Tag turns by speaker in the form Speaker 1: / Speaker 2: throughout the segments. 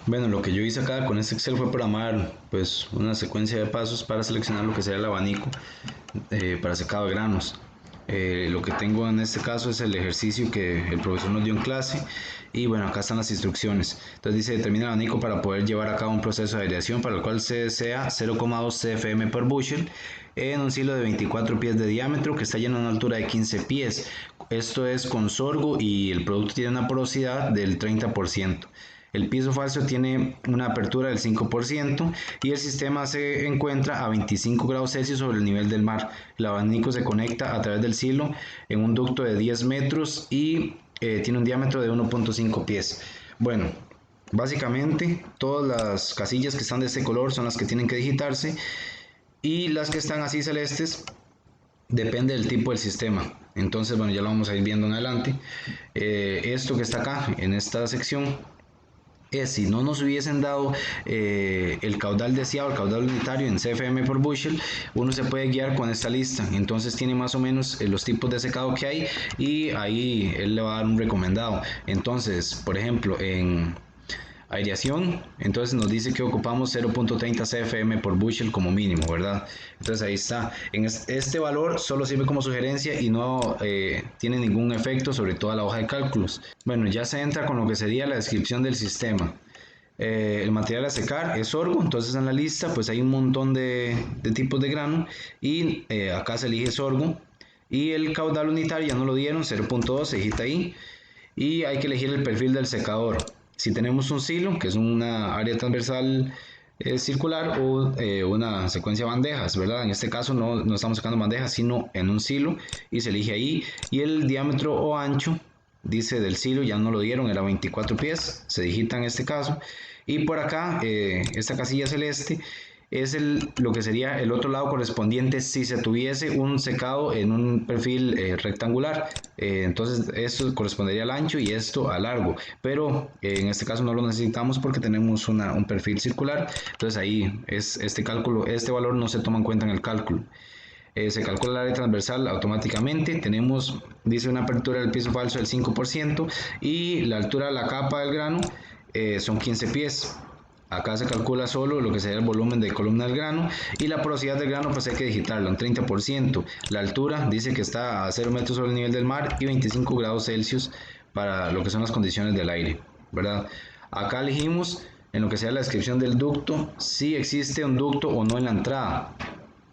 Speaker 1: Bueno, lo que yo hice acá con este Excel fue programar pues una secuencia de pasos para seleccionar lo que sería el abanico para secado de granos. Lo que tengo en este caso es el ejercicio que el profesor nos dio en clase y bueno, acá están las instrucciones. Entonces dice, determina el abanico para poder llevar a cabo un proceso de aireación para el cual se desea 0,2 CFM per bushel en un silo de 24 pies de diámetro que está lleno a una altura de 15 pies. Esto es con sorgo y el producto tiene una porosidad del 30%. El piso falso tiene una apertura del 5% y el sistema se encuentra a 25 grados Celsius sobre el nivel del mar. El abanico se conecta a través del silo en un ducto de 10 metros y tiene un diámetro de 1.5 pies. Bueno, básicamente todas las casillas que están de este color son las que tienen que digitarse y las que están así celestes depende del tipo del sistema. Entonces, bueno, ya lo vamos a ir viendo en adelante. Esto que está acá en esta sección es si no nos hubiesen dado el caudal deseado, el caudal unitario en CFM por bushel, uno se puede guiar con esta lista. Entonces tiene más o menos los tipos de secado que hay y ahí él le va a dar un recomendado. Entonces, por ejemplo, en aireación, entonces nos dice que ocupamos 0.30 CFM por bushel como mínimo, ¿verdad? Entonces ahí está. En este valor solo sirve como sugerencia y no tiene ningún efecto sobre toda la hoja de cálculos. Bueno, ya se entra con lo que sería la descripción del sistema. El material a secar es sorgo, entonces en la lista pues hay un montón de tipos de grano y acá se elige sorgo y el caudal unitario ya no lo dieron, 0.2 se digita ahí y hay que elegir el perfil del secador. Si tenemos un silo, que es una área transversal circular o una secuencia de bandejas, ¿verdad? En este caso no estamos sacando bandejas, sino en un silo y se elige ahí. Y el diámetro o ancho, dice del silo, ya no lo dieron, era 24 pies, se digita en este caso. Y por acá, esta casilla celeste es lo que sería el otro lado correspondiente si se tuviese un secado en un perfil rectangular. Entonces esto correspondería al ancho y esto al largo, pero en este caso no lo necesitamos porque tenemos un perfil circular. Entonces ahí es este cálculo, este valor no se toma en cuenta en el cálculo. Se calcula el área transversal automáticamente. Tenemos, dice, una apertura del piso falso del 5% y la altura de la capa del grano son 15 pies. Acá se calcula solo lo que sería el volumen de columna del grano y la porosidad del grano pues hay que digitarlo en 30%. La altura dice que está a 0 metros sobre el nivel del mar y 25 grados Celsius para lo que son las condiciones del aire, ¿verdad? Acá elegimos en lo que sea la descripción del ducto si existe un ducto o no en la entrada.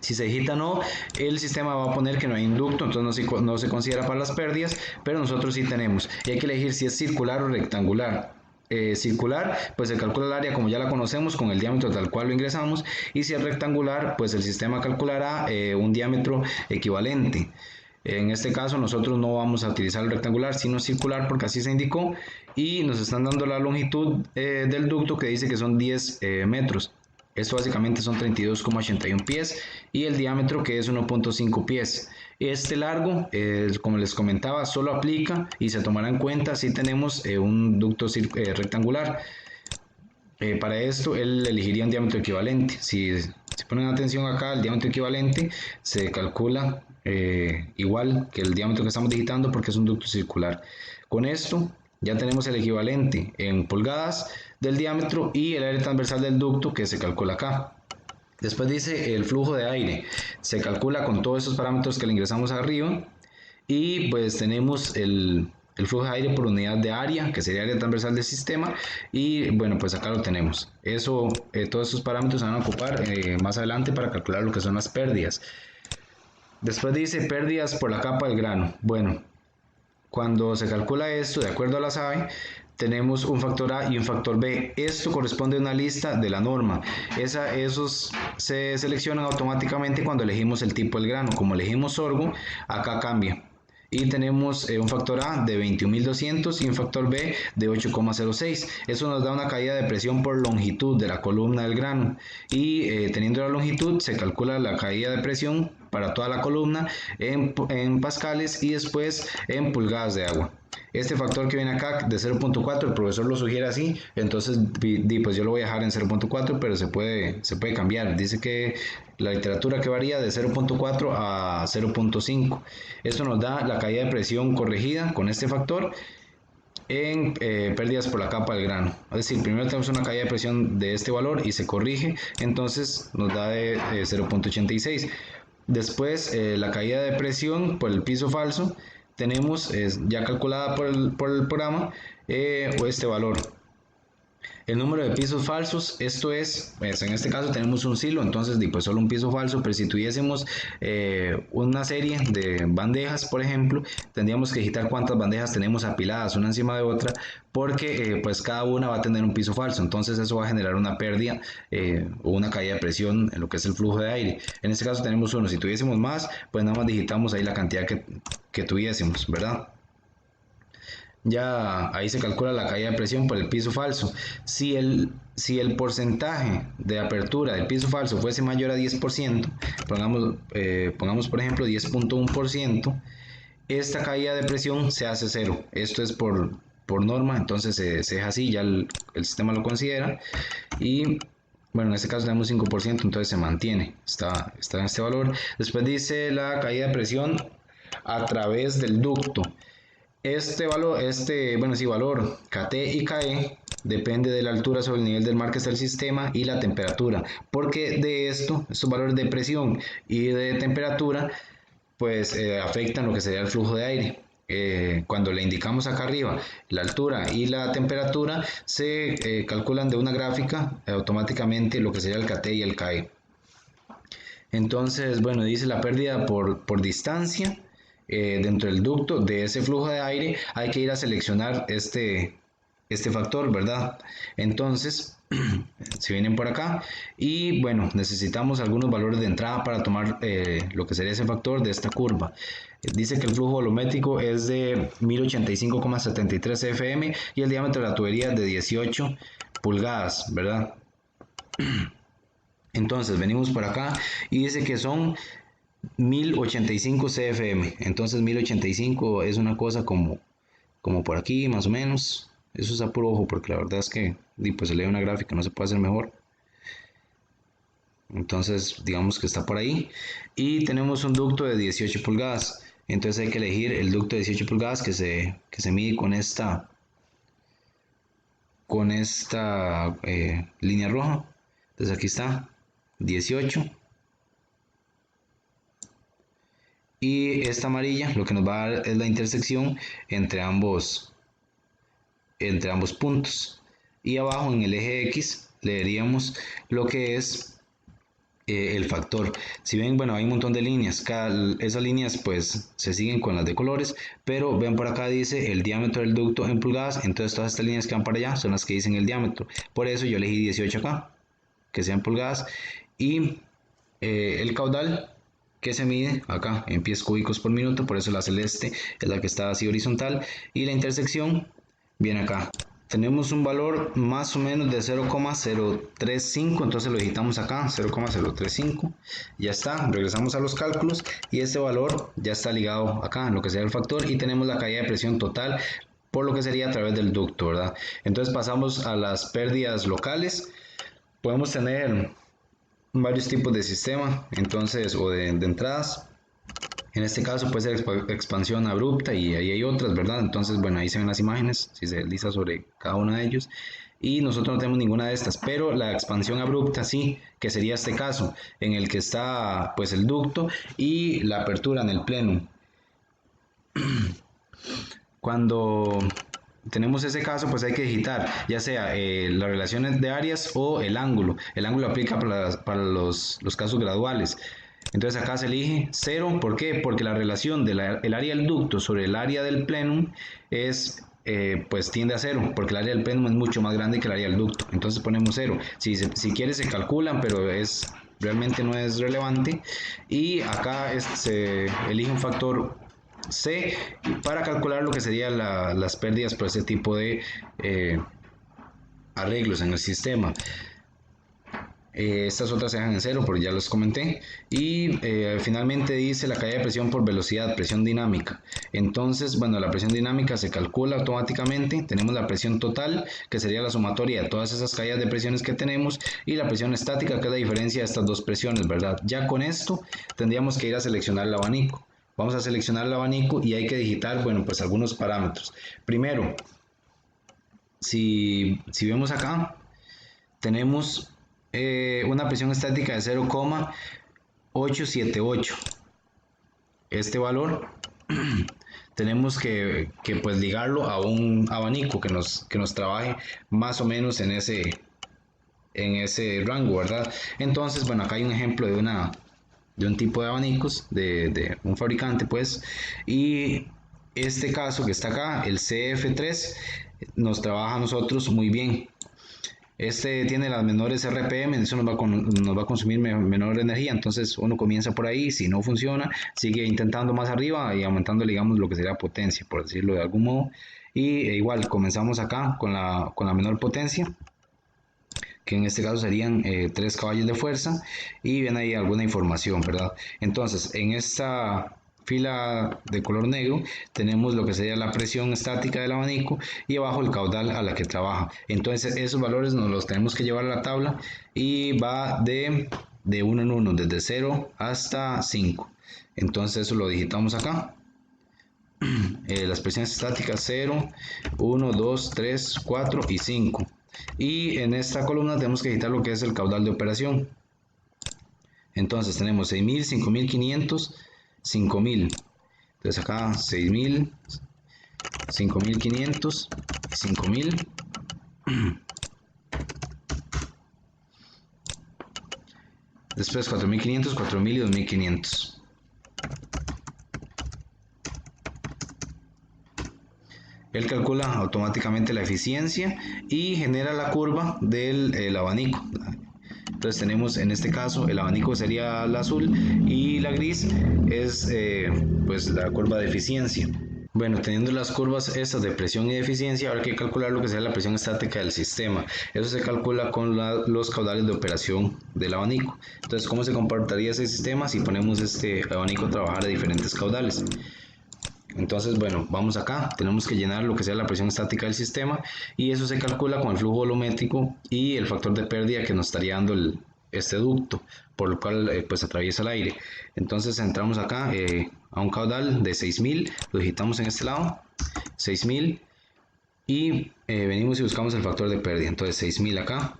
Speaker 1: Si se digita no, el sistema va a poner que no hay inducto, entonces no se considera para las pérdidas, pero nosotros sí tenemos. Y hay que elegir si es circular o rectangular. Circular, pues se calcula el área como ya la conocemos con el diámetro tal cual lo ingresamos, y si es rectangular, pues el sistema calculará un diámetro equivalente. En este caso nosotros no vamos a utilizar el rectangular sino circular porque así se indicó y nos están dando la longitud del ducto que dice que son 10 metros. Esto básicamente son 32,81 pies y el diámetro que es 1.5 pies. Este largo, como les comentaba, solo aplica y se tomará en cuenta si tenemos un ducto rectangular. Para esto él elegiría un diámetro equivalente. Si ponen atención acá, el diámetro equivalente se calcula igual que el diámetro que estamos digitando porque es un ducto circular. Con esto ya tenemos el equivalente en pulgadas del diámetro y el área transversal del ducto que se calcula acá. Después dice el flujo de aire. Se calcula con todos esos parámetros que le ingresamos arriba y pues tenemos el flujo de aire por unidad de área, que sería área transversal del sistema, y bueno, pues acá lo tenemos. Todos esos parámetros se van a ocupar más adelante para calcular lo que son las pérdidas. Después dice pérdidas por la capa del grano. Bueno, cuando se calcula esto, de acuerdo a la SAE, tenemos un factor A y un factor B. Esto corresponde a una lista de la norma. Esos se seleccionan automáticamente cuando elegimos el tipo del grano. Como elegimos sorgo, acá cambia. Y tenemos un factor A de 21.200 y un factor B de 8,06. Eso nos da una caída de presión por longitud de la columna del grano. Y teniendo la longitud, se calcula la caída de presión para toda la columna en pascales y después en pulgadas de agua. Este factor que viene acá de 0.4, el profesor lo sugiere así, entonces pues yo lo voy a dejar en 0.4, pero se puede cambiar. Dice que la literatura que varía de 0.4 a 0.5. Esto nos da la caída de presión corregida con este factor en pérdidas por la capa del grano. Es decir, primero tenemos una caída de presión de este valor y se corrige, entonces nos da de 0.86. Después la caída de presión por el piso falso, tenemos ya calculada por el programa este valor. El número de pisos falsos, esto es, pues en este caso tenemos un silo, entonces pues solo un piso falso, pero si tuviésemos una serie de bandejas, por ejemplo, tendríamos que digitar cuántas bandejas tenemos apiladas una encima de otra, porque pues cada una va a tener un piso falso, entonces eso va a generar una pérdida o una caída de presión en lo que es el flujo de aire. En este caso tenemos uno, si tuviésemos más, pues nada más digitamos ahí la cantidad que tuviésemos, ¿verdad? Ya ahí se calcula la caída de presión por el piso falso. Si el porcentaje de apertura del piso falso fuese mayor a 10%, pongamos por ejemplo 10.1%, esta caída de presión se hace cero. Esto es por norma, entonces se deja así, ya el sistema lo considera. Y bueno, en este caso tenemos 5%, entonces se mantiene, está en este valor. Después dice la caída de presión a través del ducto. Este valor, valor KT y KE depende de la altura sobre el nivel del mar que está el sistema y la temperatura, porque de estos valores de presión y de temperatura, pues afectan lo que sería el flujo de aire. Cuando le indicamos acá arriba la altura y la temperatura, se calculan de una gráfica automáticamente lo que sería el KT y el KE. Entonces, bueno, dice la pérdida por distancia dentro del ducto de ese flujo de aire, hay que ir a seleccionar este factor, ¿verdad? Entonces, si vienen por acá y bueno, necesitamos algunos valores de entrada para tomar lo que sería ese factor de esta curva. Dice que el flujo volumétrico es de 1085,73 FM y el diámetro de la tubería de 18 pulgadas, ¿verdad? Entonces venimos por acá y dice que son 1085 CFM. Entonces 1085 es una cosa como por aquí más o menos. Eso es a puro ojo porque la verdad es que pues, se lee una gráfica, no se puede hacer mejor. Entonces digamos que está por ahí. Y tenemos un ducto de 18 pulgadas. Entonces hay que elegir el ducto de 18 pulgadas que se mide con esta línea roja. Entonces aquí está 18. Y esta amarilla lo que nos va a dar es la intersección entre ambos puntos. Y abajo en el eje X leeríamos lo que es el factor. Si ven, bueno, hay un montón de líneas. Esas líneas pues se siguen con las de colores, pero ven por acá dice el diámetro del ducto en pulgadas. Entonces todas estas líneas que van para allá son las que dicen el diámetro. Por eso yo elegí 18 acá, que sean pulgadas. Y el caudal que se mide acá en pies cúbicos por minuto, por eso la celeste es la que está así horizontal, y la intersección viene acá. Tenemos un valor más o menos de 0,035, entonces lo digitamos acá, 0,035, ya está, regresamos a los cálculos y ese valor ya está ligado acá en lo que sería el factor y tenemos la caída de presión total por lo que sería a través del ducto, ¿verdad? Entonces pasamos a las pérdidas locales. Podemos tener varios tipos de sistema, entonces, o de entradas. En este caso puede ser expansión abrupta y ahí hay otras, ¿verdad? Entonces, bueno, ahí se ven las imágenes, si se desliza sobre cada uno de ellos. Y nosotros no tenemos ninguna de estas, pero la expansión abrupta sí, que sería este caso, en el que está pues el ducto y la apertura en el pleno. Cuando tenemos ese caso, pues hay que digitar, ya sea las relaciones de áreas o el ángulo. El ángulo aplica para los casos graduales. Entonces acá se elige 0, ¿por qué? Porque la relación del área del ducto sobre el área del plenum es, pues tiende a 0, porque el área del plenum es mucho más grande que el área del ducto. Entonces ponemos 0. Si quieres se calculan, pero realmente no es relevante. Y acá se elige un factor C para calcular lo que serían las pérdidas por ese tipo de arreglos en el sistema. Estas otras se dejan en 0, pero ya los comenté. Y finalmente dice la caída de presión por velocidad, presión dinámica. Entonces, bueno, la presión dinámica se calcula automáticamente. Tenemos la presión total, que sería la sumatoria de todas esas caídas de presiones que tenemos, y la presión estática, que es la diferencia de estas dos presiones, ¿verdad? Ya con esto tendríamos que ir a seleccionar el abanico. Vamos a seleccionar el abanico y hay que digitar, bueno, pues algunos parámetros. Primero, si vemos acá, tenemos una presión estática de 0,878. Este valor tenemos que pues ligarlo a un abanico que nos trabaje más o menos en ese rango, ¿verdad? Entonces, bueno, acá hay un ejemplo de un tipo de abanicos de un fabricante, pues, y este caso que está acá, el CF3, nos trabaja a nosotros muy bien. Este tiene las menores RPM, eso nos va a consumir menor energía, entonces uno comienza por ahí, si no funciona, sigue intentando más arriba y aumentando, digamos, lo que sería potencia, por decirlo de algún modo. Y igual, comenzamos acá con la menor potencia, que en este caso serían 3 caballos de fuerza, y ven ahí alguna información, ¿verdad? Entonces, en esta fila de color negro tenemos lo que sería la presión estática del abanico y abajo el caudal a la que trabaja. Entonces esos valores nos los tenemos que llevar a la tabla y va de 1 en 1, desde 0 hasta 5. Entonces eso lo digitamos acá. Las presiones estáticas 0, 1, 2, 3, 4 y 5. Y en esta columna tenemos que digitar lo que es el caudal de operación. Entonces tenemos 6000, 5500, 5000. Entonces acá 6000, 5500, 5000. Después 4500, 4000 y 2500. Él calcula automáticamente la eficiencia y genera la curva del abanico. Entonces tenemos en este caso el abanico sería la azul y la gris es pues la curva de eficiencia. Bueno, teniendo las curvas estas de presión y de eficiencia, ahora hay que calcular lo que sea la presión estática del sistema. Eso se calcula con los caudales de operación del abanico. Entonces, ¿cómo se comportaría ese sistema si ponemos este abanico a trabajar a diferentes caudales? Entonces, bueno, vamos acá, tenemos que llenar lo que sea la presión estática del sistema y eso se calcula con el flujo volumétrico y el factor de pérdida que nos estaría dando este ducto, por lo cual pues atraviesa el aire. Entonces entramos acá a un caudal de 6000, lo digitamos en este lado, 6000 y venimos y buscamos el factor de pérdida. Entonces 6000 acá,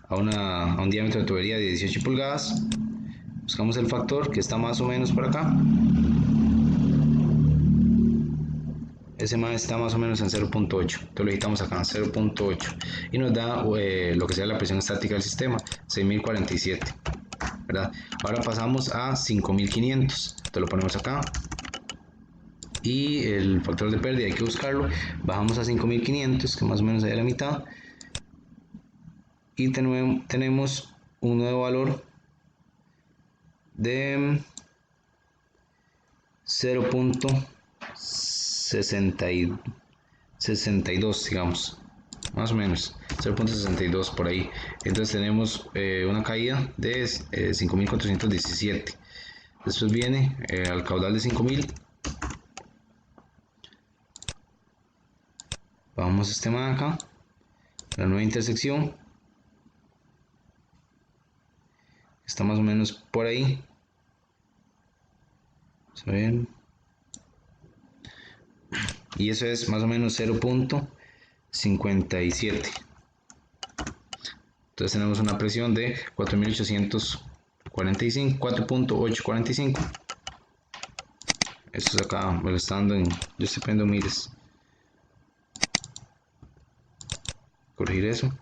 Speaker 1: a un diámetro de tubería de 18 pulgadas, buscamos el factor que está más o menos por acá. Ese más está más o menos en 0.8, entonces lo digitamos acá en 0.8 y nos da lo que sea la presión estática del sistema, 6047, ¿verdad? Ahora pasamos a 5500, entonces lo ponemos acá y el factor de pérdida hay que buscarlo, bajamos a 5500, que más o menos ahí a la mitad, y tenemos un nuevo valor de 0.62, digamos, más o menos 0.62 por ahí. Entonces tenemos una caída de 5417. Después viene al caudal de 5000. Vamos a este mapa acá, la nueva intersección está más o menos por ahí. Vamos a ver. Y eso es más o menos 0.57. Entonces tenemos una presión de 4845, 4.845. Esto es acá molestando en, yo estoy poniendo miles. Corregir eso.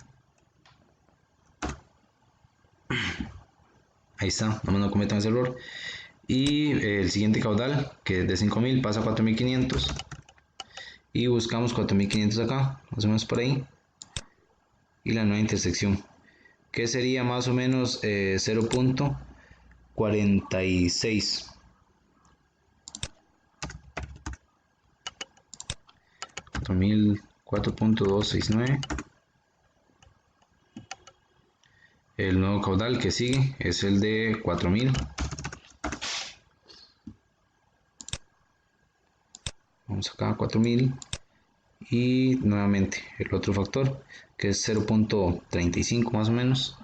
Speaker 1: Ahí está, no cometan ese error. Y el siguiente caudal, que es de 5000, pasa a 4500. Y buscamos 4500 acá, más o menos por ahí. Y la nueva intersección, que sería más o menos 0.46. 4.269. El nuevo caudal que sigue es el de 4000. Vamos acá a 4000 y nuevamente el otro factor que es 0.35 más o menos.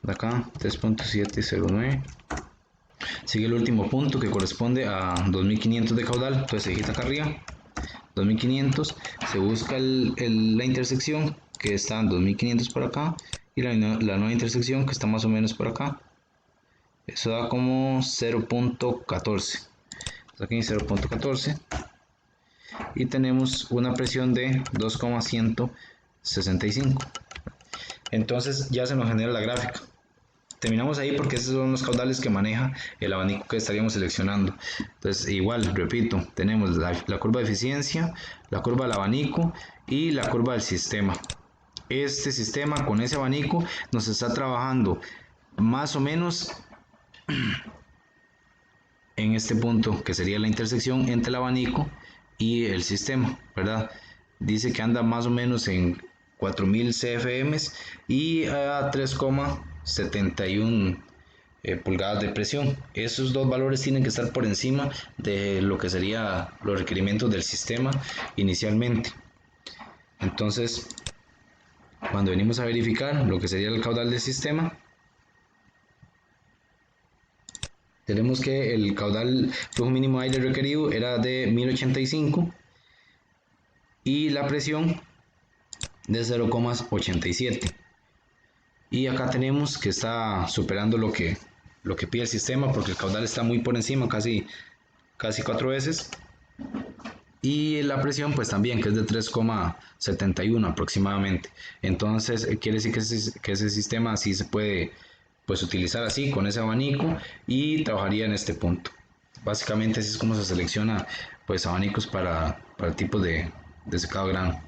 Speaker 1: De acá 3.709. Sigue el último punto que corresponde a 2500 de caudal, entonces se digita acá arriba 2500, se busca la intersección que está en 2500 por acá y la nueva intersección que está más o menos por acá. Eso da como 0.14. Aquí 0.14 y tenemos una presión de 2,165. Entonces ya se nos genera la gráfica. Terminamos ahí porque esos son los caudales que maneja el abanico que estaríamos seleccionando. Entonces igual, repito, tenemos la curva de eficiencia, la curva del abanico y la curva del sistema. Este sistema con ese abanico nos está trabajando más o menos en este punto que sería la intersección entre el abanico y el sistema, ¿verdad? Dice que anda más o menos en 4000 CFM y a 3,71 pulgadas de presión. Esos dos valores tienen que estar por encima de lo que serían los requerimientos del sistema inicialmente. Entonces, cuando venimos a verificar lo que sería el caudal del sistema, tenemos que el caudal flujo mínimo de aire requerido era de 1085 y la presión de 0,87. Y acá tenemos que está superando lo que pide el sistema porque el caudal está muy por encima, casi 4 veces. Y la presión pues también, que es de 3,71 aproximadamente. Entonces quiere decir que ese sistema sí se puede pues utilizar así, con ese abanico, y trabajaría en este punto. Básicamente así es como se selecciona pues abanicos para el tipo de secado grano.